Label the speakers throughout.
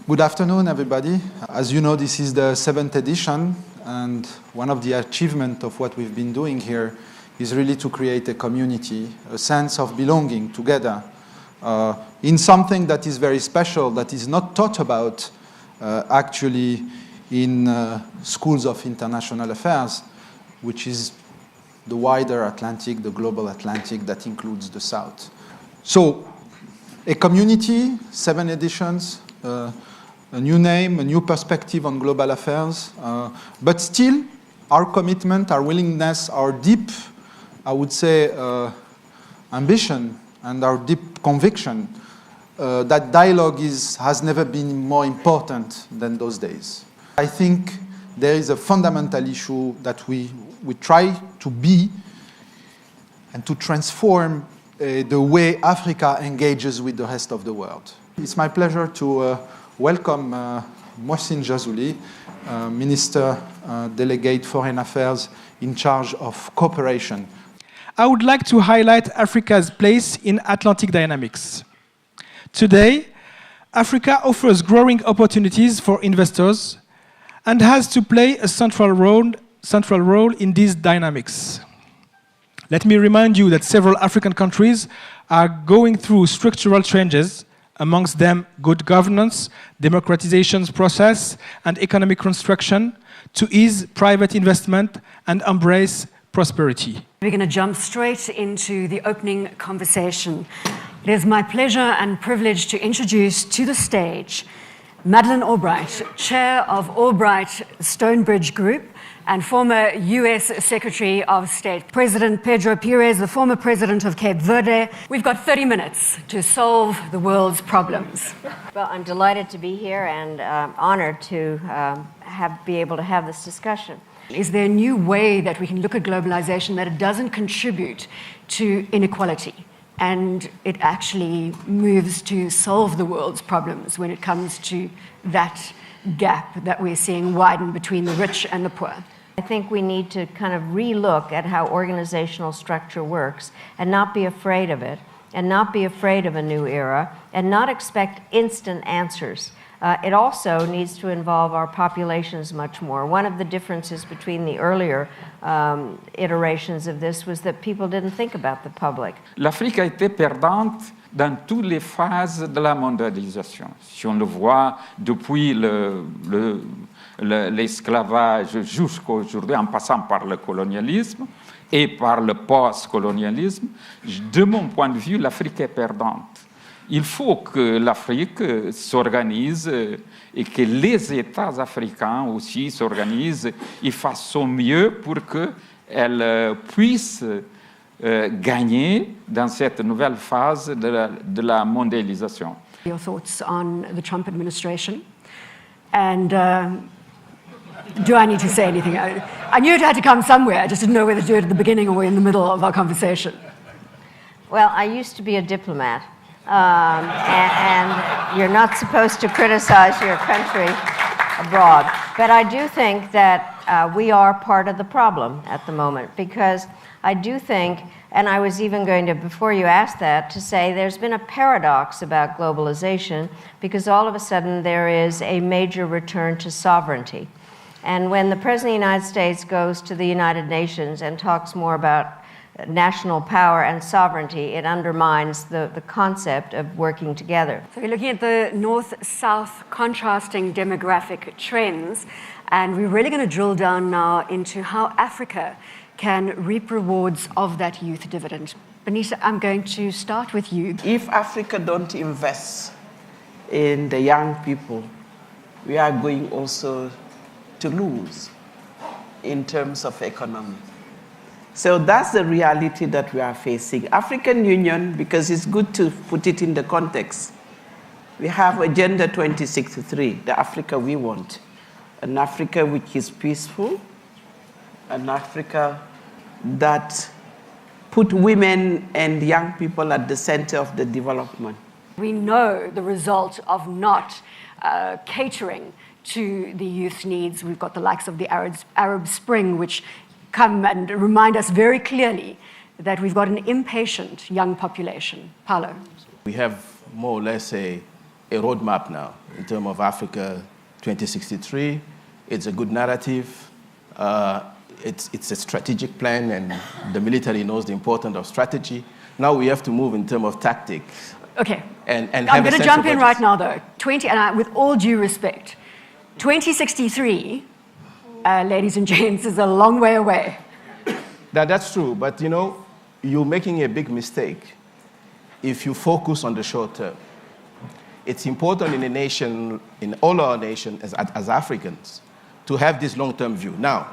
Speaker 1: Good afternoon, everybody. As you know, this is the 7th edition, and one of the achievements of what we've been doing here is really to create a community, a sense of belonging together in something that is very special, that is not taught about actually in schools of international affairs, which is the wider Atlantic, the global Atlantic that includes the South. So, a community, 7 editions, a new name, a new perspective on global affairs, but still our commitment, our willingness, our deep, I would say, ambition and our deep conviction that dialogue has never been more important than those days. I think there is a fundamental issue that we try to be and to transform the way Africa engages with the rest of the world. It's my pleasure to welcome Mohsin Jazuli, Minister Delegate Foreign Affairs in charge of cooperation.
Speaker 2: I would like to highlight Africa's place in Atlantic dynamics. Today, Africa offers growing opportunities for investors and has to play a central role in these dynamics. Let me remind you that several African countries are going through structural changes, amongst them good governance, democratization process, and economic construction to ease private investment and embrace prosperity.
Speaker 3: We're going to jump straight into the opening conversation. It is my pleasure and privilege to introduce to the stage Madeleine Albright, Chair of Albright Stonebridge Group and former US Secretary of State. President Pedro Pires, the former president of Cape Verde. We've got 30 minutes to solve the world's problems.
Speaker 4: Well, I'm delighted to be here and honored to be able to have this discussion.
Speaker 3: Is there a new way that we can look at globalization that it doesn't contribute to inequality and it actually moves to solve the world's problems when it comes to that gap that we're seeing widen between the rich and the poor?
Speaker 4: I think we need to kind of re-look at how organizational structure works and not be afraid of it, and not be afraid of a new era, and not expect instant answers. It also needs to involve our populations much more. One of the differences between the earlier iterations of this was that people didn't think about the public.
Speaker 5: L'Afrique a été perdante dans toutes les phases de la mondialisation. Si on le voit depuis l'esclavage jusqu'à aujourd'hui, en passant par le colonialisme et par le post-colonialisme, de mon point de vue, l'Afrique est perdante. Il faut que l'Afrique s'organise et que les États africains aussi s'organisent et fassent son mieux pour qu'elle puisse gagner dans cette nouvelle phase de la mondialisation.
Speaker 3: Your thoughts on the Trump administration? And do I need to say anything? I knew it had to come somewhere. I just didn't know whether to do it at the beginning or in the middle of our conversation.
Speaker 4: Well, I used to be a diplomat. And you're not supposed to criticize your country abroad. But I do think that we are part of the problem at the moment, because I do think, and I was even going to, before you asked that, to say there's been a paradox about globalization, because all of a sudden there is a major return to sovereignty. And when the President of the United States goes to the United Nations and talks more about national power and sovereignty, it undermines the concept of working together.
Speaker 3: So we're looking at the north-south contrasting demographic trends, and we're really going to drill down now into how Africa can reap rewards of that youth dividend. Bonita, I'm going to start with you.
Speaker 6: If Africa don't invest in the young people, we are going also to lose in terms of economy. So that's the reality that we are facing. African Union, because it's good to put it in the context, we have Agenda 2063, the Africa we want. An Africa which is peaceful, an Africa that put women and young people at the center of the development.
Speaker 3: We know the result of not catering to the youth's needs. We've got the likes of the Arab Spring, which come and remind us very clearly that we've got an impatient young population. Paulo.
Speaker 7: We have more or less a a roadmap now in terms of Africa 2063. It's a good narrative. It's a strategic plan, and the military knows the importance of strategy. Now we have to move in terms of tactics.
Speaker 3: Okay.
Speaker 7: And
Speaker 3: I'm going to jump in right now, though. With all due respect, 2063, ladies and gents, is a long way away.
Speaker 7: That's true, but you know, you're making a big mistake if you focus on the short term. It's important in a nation, in all our nations, as Africans, to have this long-term view. Now,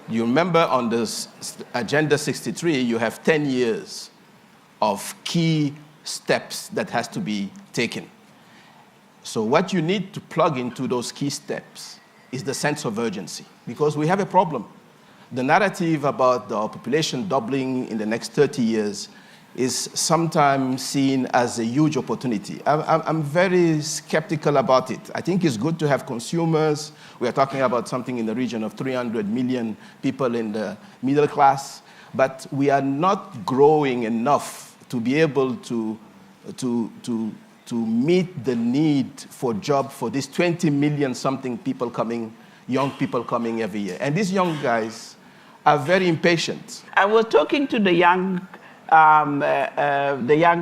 Speaker 7: you remember on this Agenda 63, you have 10 years of key steps that has to be taken. So what you need to plug into those key steps is the sense of urgency, because we have a problem. The narrative about our population doubling in the next 30 years is sometimes seen as a huge opportunity. I'm very skeptical about it. I think it's good to have consumers. We are talking about something in the region of 300 million people in the middle class, but we are not growing enough to be able to meet the need for job for these 20 million something people coming, young people coming every year. And these young guys are very impatient.
Speaker 6: I was talking to the young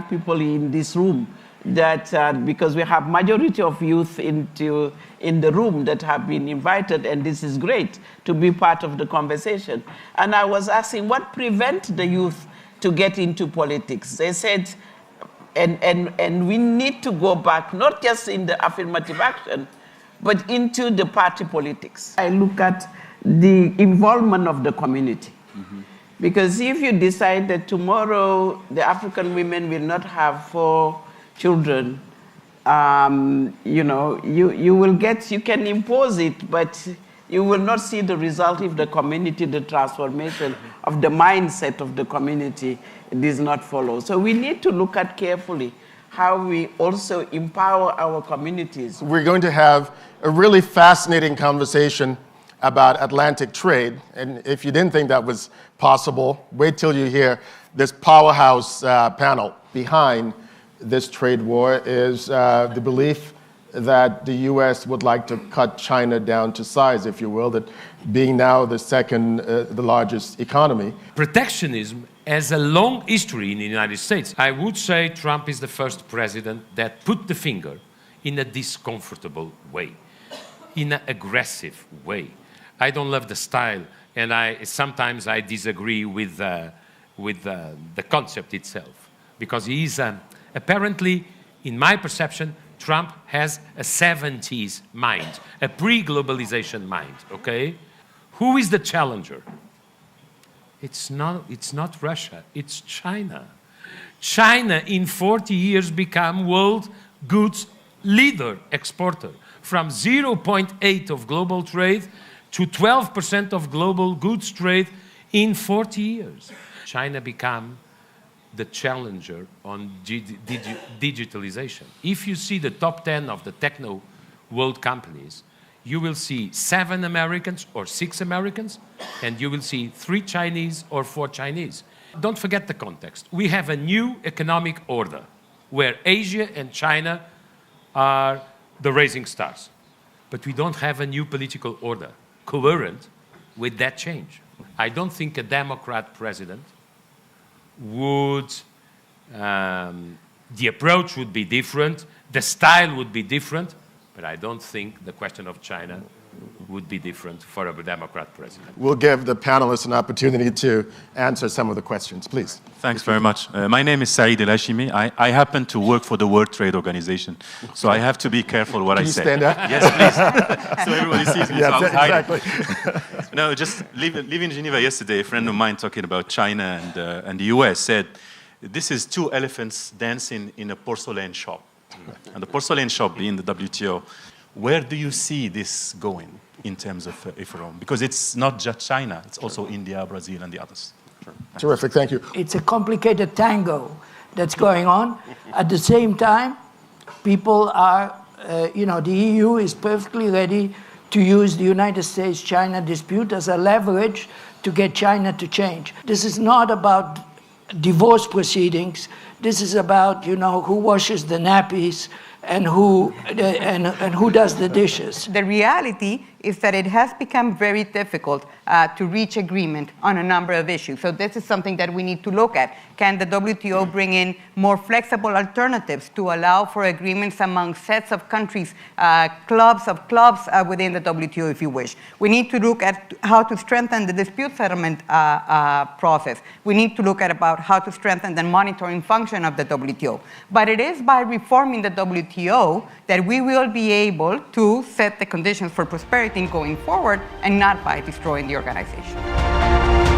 Speaker 6: people in this room that because we have majority of youth in the room that have been invited, and this is great to be part of the conversation. And I was asking what prevents the youth to get into politics. They said, and we need to go back, not just in the affirmative action, but into the party politics. I look at the involvement of the community. Mm-hmm. Because if you decide that tomorrow the African women will not have 4 children, you know, you can impose it, but you will not see the result if the community, the transformation of the mindset of the community does not follow. So we need to look at carefully how we also empower our communities.
Speaker 8: We're going to have a really fascinating conversation about Atlantic trade. And if you didn't think that was possible, wait till you hear this powerhouse panel. Behind this trade war is the belief that the US would like to cut China down to size, if you will, that being now the second, the largest economy.
Speaker 9: Protectionism has a long history in the United States. I would say Trump is the first president that put the finger in a discomfortable way, in an aggressive way. I don't love the style, and sometimes I disagree with the concept itself, because he is apparently, in my perception, Trump has a 70s mind, a pre-globalization mind, okay? Who is the challenger? It's not Russia, it's China. China in 40 years became world goods leader exporter, from 0.8 of global trade to 12% of global goods trade in 40 years. China became the challenger on digitalization. If you see the top 10 of the techno world companies, you will see 7 Americans or 6 Americans, and you will see 3 Chinese or 4 Chinese. Don't forget the context. We have a new economic order where Asia and China are the rising stars. But we don't have a new political order coherent with that change. I don't think a Democrat president would, the approach would be different, the style would be different, but I don't think the question of China would be different for a Democrat president.
Speaker 8: We'll give the panelists an opportunity to answer some of the questions, please.
Speaker 10: Thanks very much. My name is Saeed El Hashimi. I happen to work for the World Trade Organization, so I have to be careful what I say.
Speaker 8: Can you stand up?
Speaker 10: Yes, please. So everybody sees me.
Speaker 8: Yes,
Speaker 10: so
Speaker 8: exactly.
Speaker 10: No, just leaving Geneva yesterday, a friend of mine talking about China and the US said, this is 2 elephants dancing in a porcelain shop. And the porcelain shop being the WTO, where do you see this going in terms of IFROM? Because it's not just China, it's also India, Brazil, and the others.
Speaker 8: Sure. Terrific, thank you.
Speaker 11: It's a complicated tango that's going on. At the same time, people are, the EU is perfectly ready to use the United States-China dispute as a leverage to get China to change. This is not about divorce proceedings. This is about, who washes the nappies and who does the dishes.
Speaker 12: The reality is that it has become very difficult to reach agreement on a number of issues. So this is something that we need to look at. Can the WTO bring in more flexible alternatives to allow for agreements among sets of countries, clubs of clubs within the WTO, if you wish? We need to look at how to strengthen the dispute settlement process. We need to look at about how to strengthen the monitoring function of the WTO. But it is by reforming the WTO that we will be able to set the conditions for prosperity going forward, and not by destroying the organization.